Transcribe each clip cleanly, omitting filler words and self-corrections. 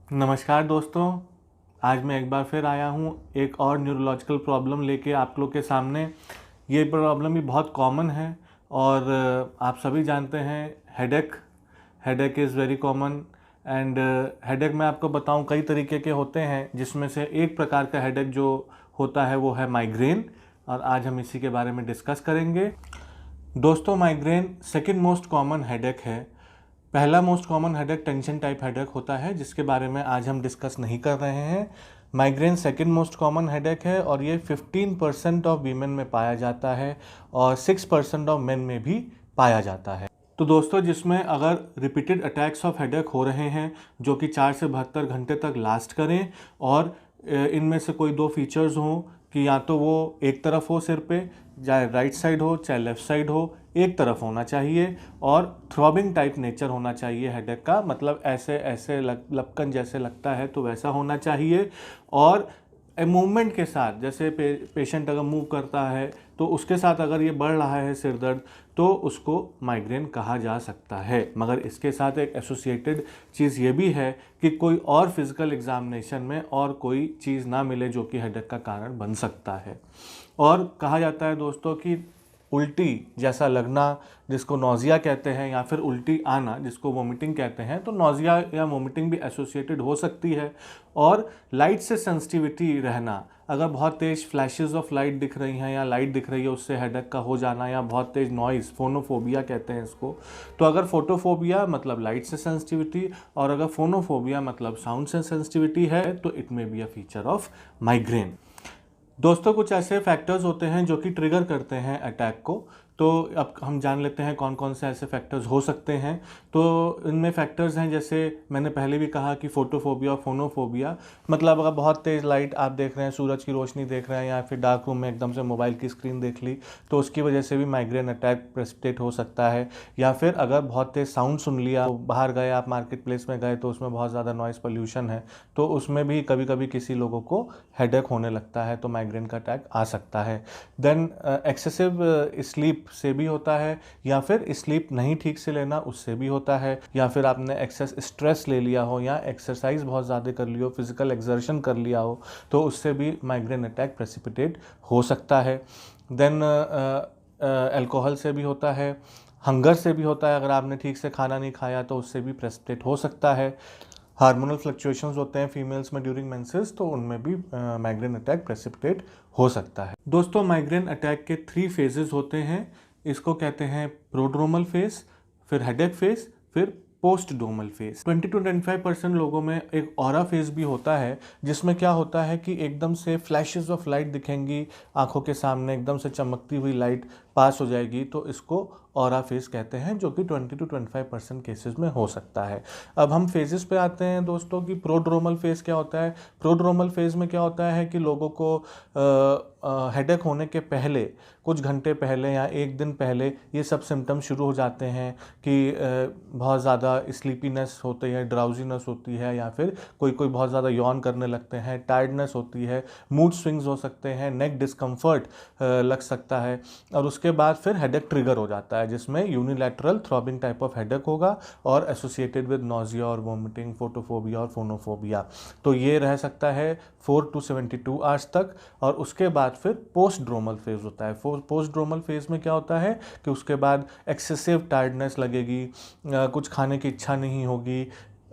नमस्कार दोस्तों। आज मैं एक बार फिर आया हूँ एक और न्यूरोलॉजिकल प्रॉब्लम लेके आप लोग के सामने। ये प्रॉब्लम भी बहुत कॉमन है और आप सभी जानते हैं headache. Headache is very common and headache मैं आपको बताऊं कई तरीके के होते हैं, जिसमें से एक प्रकार का हेडेक जो होता है वो है माइग्रेन, और आज हम इसी के बारे में डिस्कस करेंगे। दोस्तों, migraine second most common headache है। पहला most common headache tension type headache होता है, जिसके बारे में आज हम डिस्कस नहीं कर रहे हैं। Migraine second most common headache है और ये 15% ऑफ वीमेन में पाया जाता है और 6% ऑफ मेन में भी पाया जाता है। तो दोस्तों, जिसमें अगर रिपीटेड अटैक्स ऑफ हेडेक हो रहे हैं जो कि 4 से 72 घंटे तक लास्ट करें और इनमें से कोई दो फीचर्स हों कि या तो वो एक तरफ हो सिर पे, चाहे राइट साइड हो चाहे लेफ्ट साइड हो, एक तरफ होना चाहिए और थ्रॉबिंग टाइप नेचर होना चाहिए हेडेक का, मतलब ऐसे ऐसे लपकन जैसे लगता है तो वैसा होना चाहिए। और मूवमेंट के साथ जैसे पेशेंट अगर मूव करता है तो उसके साथ अगर ये बढ़ रहा है सिर दर्द तो उसको माइग्रेन कहा जा सकता है। मगर इसके साथ एक एसोसिएटेड चीज़ ये भी है कि कोई और फिजिकल एग्जामिनेशन में और कोई चीज़ ना मिले जो कि हेडेक का कारण बन सकता है। और कहा जाता है दोस्तों कि उल्टी जैसा लगना, जिसको नौजिया कहते हैं, या फिर उल्टी आना जिसको वोमिटिंग कहते हैं, तो नौजिया या वोमिटिंग भी एसोसिएटेड हो सकती है। और लाइट से सेंसिटिविटी रहना, अगर बहुत तेज़ फ्लैशेस ऑफ लाइट दिख रही हैं या लाइट दिख रही है उससे हेडेक का हो जाना, या बहुत तेज़ नॉइज़, फोनोफोबिया कहते हैं इसको। तो अगर फोटोफोबिया मतलब लाइट से सेंसिटिविटी और अगर फोनोफोबिया मतलब साउंड से सेंसिटिविटी है तो it may be a feature of migraine. दोस्तों, कुछ ऐसे फैक्टर्स होते हैं जो कि ट्रिगर करते हैं अटैक को। तो अब हम जान लेते हैं कौन कौन से ऐसे फैक्टर्स हो सकते हैं। तो इनमें फैक्टर्स हैं, जैसे मैंने पहले भी कहा कि फोटोफोबिया और फोनोफोबिया, मतलब अगर बहुत तेज़ लाइट आप देख रहे हैं, सूरज की रोशनी देख रहे हैं, या फिर डार्क रूम में एकदम से मोबाइल की स्क्रीन देख ली, तो उसकी वजह से भी माइग्रेन अटैक प्रेसिपिटेट हो सकता है। या फिर अगर बहुत तेज़ साउंड सुन लिया, तो बाहर गए आप मार्केट प्लेस में गए तो उसमें बहुत ज़्यादा नॉइज़ पोल्यूशन है, तो उसमें भी कभी कभी किसी लोगों को हेडेक होने लगता है, तो माइग्रेन का अटैक आ सकता है। देन एक्सेसिव स्लीप से भी होता है, या फिर स्लीप नहीं ठीक से लेना उससे भी होता है, या फिर आपने एक्सेस स्ट्रेस ले लिया हो या एक्सरसाइज बहुत ज़्यादा कर ली हो, फिजिकल एक्सर्शन कर लिया हो, तो उससे भी माइग्रेन अटैक प्रेसिपिटेट हो सकता है। देन अल्कोहल से भी होता है, हंगर से भी होता है, अगर आपने ठीक से खाना नहीं खाया तो उससे भी प्रेसिपिटेट हो सकता है। हार्मोनल फ्लक्चुएशंस होते हैं फीमेल्स में ड्यूरिंग मेंसेस, तो उनमें भी माइग्रेन अटैक प्रेसिपिटेट हो सकता है। दोस्तों, माइग्रेन अटैक के 3 फेजेस होते हैं। इसको कहते हैं प्रोड्रोमल फेज, फिर हेडेक फेज, फिर पोस्ट डोमल फेज। 20 to 25% लोगों में एक ऑरा फेज भी होता है, जिसमें क्या होता है कि एकदम से फ्लैशेस ऑफ लाइट दिखेंगी आंखों के सामने, एकदम से चमकती हुई लाइट पास हो जाएगी, तो इसको ऑरा फेज कहते हैं, जो कि 20 to 25% केसेस में हो सकता है। अब हम फेजेस पे आते हैं दोस्तों कि प्रोड्रोमल फेज क्या होता है। प्रोड्रोमल फेज में क्या होता है कि लोगों को हेडेक होने के पहले, कुछ घंटे पहले या एक दिन पहले ये सब सिम्टम्स शुरू हो जाते हैं कि बहुत ज़्यादा स्लीपीनेस होती है, ड्राउजीनेस होती है, या फिर कोई कोई बहुत ज़्यादा यॉन करने लगते हैं, टायर्डनेस होती है, मूड स्विंग्स हो सकते हैं, नेक डिस्कम्फर्ट लग सकता है, और उसके बाद फिर हेडेक ट्रिगर हो जाता है, जिसमें unilateral throbbing type of headache होगा और एसोसिएटेड विद नॉजिया और वोमिटिंग, फोटोफोबिया और फोनोफोबिया। तो ये रह सकता है 4 to 72 आवर्स तक। और उसके बाद फिर पोस्ट ड्रोमल फेज होता है। पोस्ट ड्रोमल फेज में क्या होता है कि उसके बाद एक्सेसिव टायर्डनेस लगेगी, कुछ खाने की इच्छा नहीं होगी,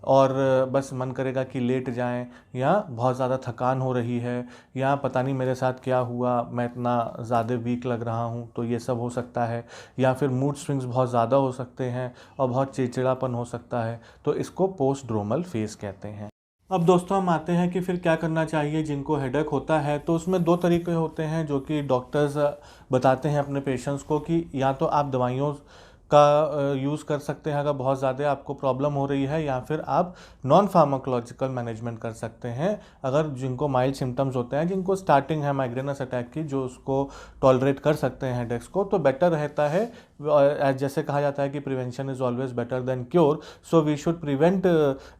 और बस मन करेगा कि लेट जाएं, या बहुत ज़्यादा थकान हो रही है, या पता नहीं मेरे साथ क्या हुआ, मैं इतना ज़्यादा वीक लग रहा हूं, तो ये सब हो सकता है। या फिर मूड स्विंग्स बहुत ज़्यादा हो सकते हैं और बहुत चिड़चिड़ापन हो सकता है, तो इसको पोस्ट ड्रोमल फेज कहते हैं। अब दोस्तों, हम आते हैं कि फिर क्या करना चाहिए जिनको हेडेक होता है। तो उसमें 2 तरीके होते हैं जो कि डॉक्टर्स बताते हैं अपने पेशेंट्स को, कि या तो आप दवाइयों का यूज़ कर सकते हैं अगर बहुत ज़्यादा आपको प्रॉब्लम हो रही है, या फिर आप नॉन फार्माकोलॉजिकल मैनेजमेंट कर सकते हैं अगर जिनको माइल्ड सिम्टम्स होते हैं, जिनको स्टार्टिंग है माइग्रेनस अटैक की, जो उसको टॉलरेट कर सकते हैं हेडेक्स को, तो बेटर रहता है जैसे कहा जाता है कि prevention is always better than cure, so we should prevent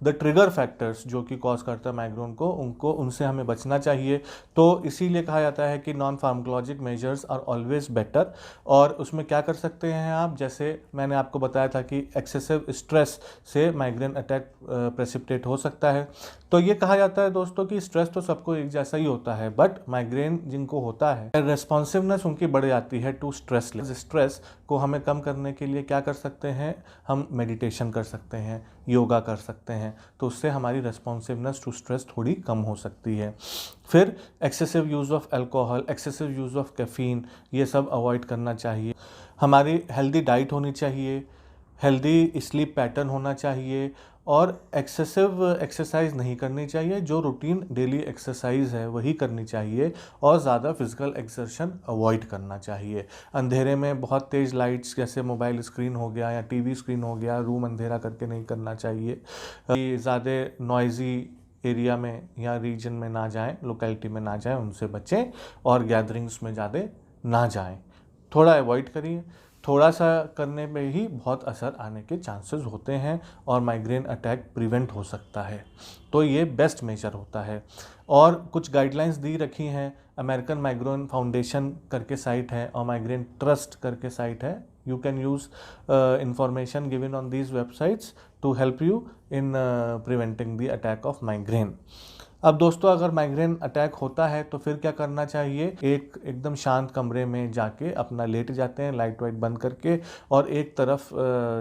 the trigger factors जो कि कॉज करता है माइग्रेन को, उनसे हमें बचना चाहिए। तो इसीलिए कहा जाता है कि non pharmacologic measures are always better. और उसमें क्या कर सकते हैं आप, जैसे मैंने आपको बताया था कि एक्सेसिव स्ट्रेस से माइग्रेन अटैक प्रेसिपिटेट हो सकता है। तो ये कहा जाता है दोस्तों कि स्ट्रेस तो सबको एक जैसा ही होता है, बट माइग्रेन जिनको होता है रेस्पॉन्सिवनेस उनकी बढ़ जाती है टू स्ट्रेस। स्ट्रेस को हमें कम करने के लिए क्या कर सकते हैं, हम मेडिटेशन कर सकते हैं, योगा कर सकते हैं, तो उससे हमारी रेस्पॉन्सिवनेस टू स्ट्रेस थोड़ी कम हो सकती है। फिर excessive use of alcohol, excessive use of caffeine, ये सब अवॉइड करना चाहिए। हमारी हेल्दी डाइट होनी चाहिए, हेल्दी स्लीप पैटर्न होना चाहिए, और एक्सेसिव एक्सरसाइज नहीं करनी चाहिए। जो रूटीन डेली एक्सरसाइज है वही करनी चाहिए, और ज़्यादा फिजिकल एक्सर्शन अवॉइड करना चाहिए। अंधेरे में बहुत तेज़ लाइट्स जैसे मोबाइल स्क्रीन हो गया या टीवी स्क्रीन हो गया, रूम अंधेरा करके नहीं करना चाहिए। ज़्यादा नॉइज़ी एरिया में या रीजन में ना जाएं, लोकेलिटी में ना जाएं, उनसे बचें, और गैदरिंग्स में ज़्यादा ना जाएं, थोड़ा अवॉइड करिए। थोड़ा सा करने में ही बहुत असर आने के चांसेस होते हैं, और माइग्रेन अटैक प्रिवेंट हो सकता है। तो ये बेस्ट मेजर होता है। और कुछ गाइडलाइंस दी रखी हैं, अमेरिकन माइग्रेन फाउंडेशन करके साइट है, और माइग्रेन ट्रस्ट करके साइट है। You can use information given on these websites to help you in preventing the attack of migraine. अब दोस्तों, अगर माइग्रेन अटैक होता है तो फिर क्या करना चाहिए, एकदम शांत कमरे में जाके अपना लेट जाते हैं, लाइट वाइट बंद करके, और एक तरफ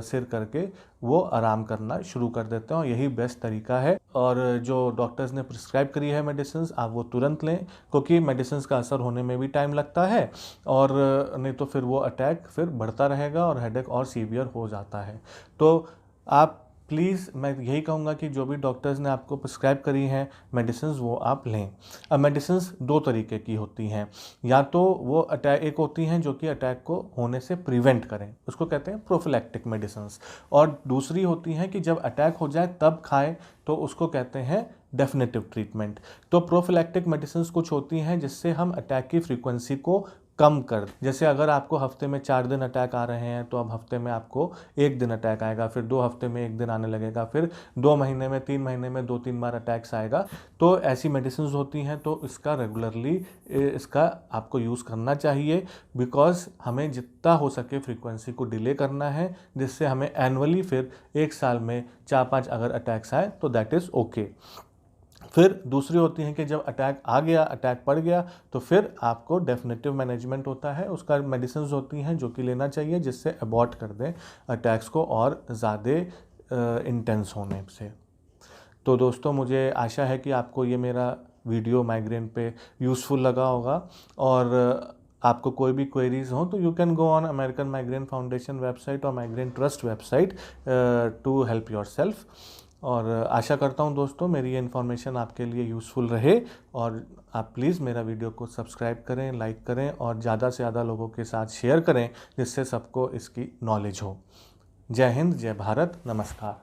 सिर करके वो आराम करना शुरू कर देते हैं, और यही बेस्ट तरीका है। और जो डॉक्टर्स ने प्रिस्क्राइब करी है मेडिसिन, आप वो तुरंत लें, क्योंकि मेडिसिन का असर होने में भी टाइम लगता है, और नहीं तो फिर वो अटैक फिर बढ़ता रहेगा और हेडेक और सीवियर हो जाता है। तो आप प्लीज़, मैं यही कहूँगा कि जो भी डॉक्टर्स ने आपको प्रिस्क्राइब करी हैं मेडिसिन्स, वो आप लें। अब मेडिसिन्स दो तरीके की होती हैं, या तो वो अटैक एक होती हैं जो कि अटैक को होने से प्रिवेंट करें, उसको कहते हैं प्रोफिलैक्टिक मेडिसिन्स, और दूसरी होती हैं कि जब अटैक हो जाए तब खाएं, तो उसको कहते हैं डेफिनेटिव ट्रीटमेंट। तो प्रोफिलैक्टिक मेडिसिन्स कुछ होती हैं जिससे हम अटैक की फ्रीक्वेंसी को कम कर, जैसे अगर आपको हफ्ते में 4 दिन अटैक आ रहे हैं, तो अब हफ्ते में आपको 1 दिन अटैक आएगा, फिर 2 हफ्ते में 1 दिन आने लगेगा, फिर 2 महीने में 3 महीने में 2-3 बार अटैक्स आएगा। तो ऐसी मेडिसिन होती हैं, तो इसका रेगुलरली इसका आपको यूज़ करना चाहिए, बिकॉज हमें जितना हो सके फ्रीक्वेंसी को डिले करना है, जिससे हमें एनुअली फिर 1 साल में 4-5 अगर अटैक्स आए तो दैट इज़ ओके। फिर दूसरी होती है कि जब अटैक आ गया, अटैक पड़ गया, तो फिर आपको डेफिनेटिव मैनेजमेंट होता है, उसका मेडिसिन होती हैं जो कि लेना चाहिए, जिससे अबॉर्ट कर दें अटैक्स को और ज़्यादा इंटेंस होने से। तो दोस्तों, मुझे आशा है कि आपको ये मेरा वीडियो माइग्रेन पे यूज़फुल लगा होगा, और आपको कोई भी क्वेरीज हो तो you can go on American migraine foundation website और migraine trust website to help yourself. और आशा करता हूँ दोस्तों मेरी ये इन्फॉर्मेशन आपके लिए यूज़फुल रहे, और आप प्लीज़ मेरा वीडियो को सब्सक्राइब करें, लाइक करें, और ज़्यादा से ज़्यादा लोगों के साथ शेयर करें, जिससे सबको इसकी नॉलेज हो। जय हिंद, जय भारत, नमस्कार।